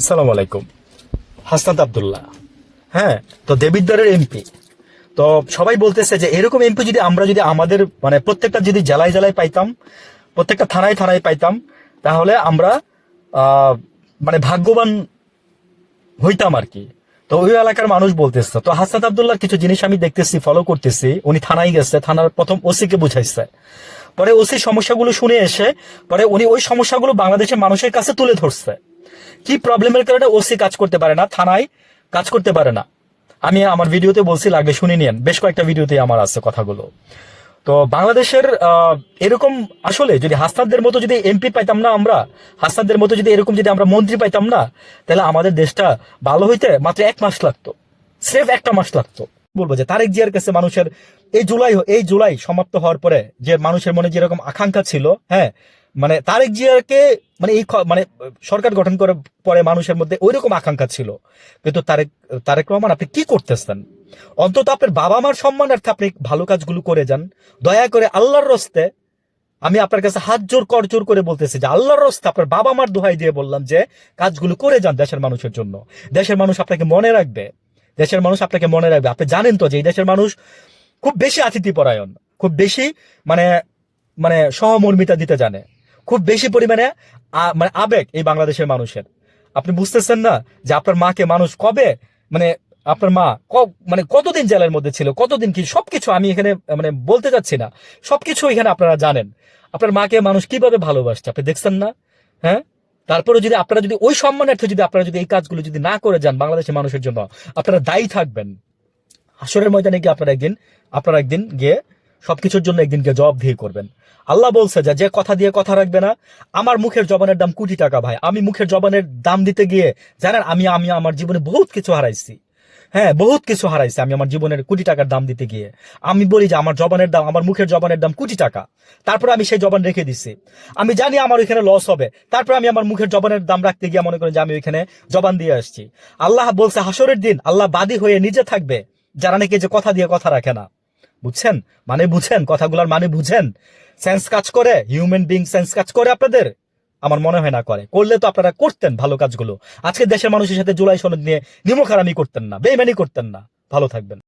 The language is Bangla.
আসসালামু আলাইকুম। হাসনাত আব্দুল্লাহ, হ্যাঁ, তো দেবিদ্বারের এমপি। তো সবাই বলতেছে যে এরকম এমপি যদি আমরা যদি আমাদের মানে প্রত্যেকটা যদি জেলায় জেলায় পাইতাম, প্রত্যেকটা থানায় থানায় পাইতাম, তাহলে আমরা আহ, মানে ভাগ্যবান হইতাম আর কি। তো ওই এলাকার মানুষ বলতেছে। তো হাসনাত আব্দুল্লাহ কিছু জিনিস আমি দেখতেছি, ফলো করতেছি। উনি থানায় গেছে, থানার প্রথম ওসিকে বুঝাইছে, পরে ওসি সমস্যাগুলো শুনে এসে পরে উনি ওই সমস্যাগুলো বাংলাদেশের মানুষের কাছে তুলে ধরছে। কি প্রবলেমের কারণে ওসি কাজ করতে পারে না, থানায় কাজ করতে পারে না। আমি আমার ভিডিওতে বলছি, লাগবে শুনে নিন, বেশ কয়েকটা ভিডিওতে আমার আছে কথাগুলো। তো বাংলাদেশের এরকম আসলে যদি হাসনাতদের মতো যদি এমপি পাইতাম না আমরা, হাসনাতদের মতো যদি এরকম যদি আমরা মন্ত্রী পাইতাম না, তাহলে আমাদের দেশটা ভালো হইতে মাত্র 1 মাস লাগতো, স্রেফ 1টা মাস লাগতো। বলবো যে তারেক জিয়ার কাছে মানুষের এই জুলাই সমাপ্ত হওয়ার পরে যে মানুষের মনে যেরকম আকাঙ্ক্ষা ছিল, হ্যাঁ, মানে তারেক জিয়াকে মানে মানে সরকার গঠন করে পরে মানুষের মধ্যে ওই রকম আকাঙ্ক্ষা ছিল। কিন্তু তারেক তারেক রহমান, আপনি কি করতেছেন? অন্তত আপনার বাবা মার সম্মানার্থে আপনি ভালো কাজগুলো করে যান। দয়া করে আল্লাহর রস্তে আমি আপনার কাছে হাত জোর কর জোর করে বলতেছি যে আল্লাহর রস্তে আপনার বাবা মার দোহাই দিয়ে বললাম যে কাজগুলো করে যান দেশের মানুষের জন্য। দেশের মানুষ আপনাকে মনে রাখবে, দেশের মানুষ আপনাকে মনে রাখবে। আপনি জানেন তো যে এই দেশের মানুষ খুব বেশি আতিথ্যপরায়ণ, খুব বেশি মানে মানে সহমর্মিতা দিতে জানে, খুব বেশি পরিমাণে মানে আবেগ এই বাংলাদেশের মানুষের। আপনি বুঝতেছেন না যে আপনার মাকে মানুষ কবে মানে আপনার মা মানে কতদিন জেলের মধ্যে ছিল, কতদিন কি সবকিছু আমি এখানে মানে বলতে চাচ্ছি না, সবকিছু এখানে আপনারা জানেন। আপনার মাকে মানুষ কিভাবে ভালোবাসছে আপনি দেখছেন না? হ্যাঁ, তারপরে যদি আপনারা যদি ওই সম্মানার্থে যদি আপনারা যদি এই কাজগুলো যদি না করে যান বাংলাদেশের মানুষের জন্য, আপনারা দায়ী থাকবেন। হাসরের ময়দানে গিয়ে আপনারা একদিন গিয়ে সবকিছুর জন্য একদিন গিয়ে জবাবদিহি করবেন। আল্লাহ বলছে যে কথা দিয়ে কথা রাখবে না। আমার মুখের জবানের দাম কোটি টাকা ভাই। আমি মুখের জবানের দাম দিতে গিয়ে জানেন আমি আমি আমার জীবনে বহুত কিছু হারাইছি। হ্যাঁ, বহুত কিছু হারাইছি আমি আমার জীবনের কোটি টাকার দাম দিতে গিয়ে। আমি বলি যে আমার জবানের দাম, আমার মুখের জবানের দাম কোটি টাকা। তারপরে আমি সেই জবান রেখে দিছি। আমি জানি আমার ওইখানে লস হবে, তারপরে আমি আমার মুখের জবানের দাম রাখতে গিয়ে মনে করেন যে আমি ওইখানে জবান দিয়ে আসছি। আল্লাহ বলছে হাসরের দিন আল্লাহ বাদী হয়ে নিজে থাকবে যারা নাকি যে কথা দিয়ে কথা রাখে না। বুঝছেন? মানে বুঝেন কথাগুলোর মানে বুঝেন? সেন্স কাজ করে? হিউম্যান বিং সেন্স কাজ করে আপনাদের? আমার মনে হয় না করে। করলে তো আপনারা করতেন ভালো কাজগুলো। আজকে দেশের মানুষের সাথে জুলাই সনদ নিয়ে নিমখারামি করতেন না, বেইমানি করতেন না। ভালো থাকবেন।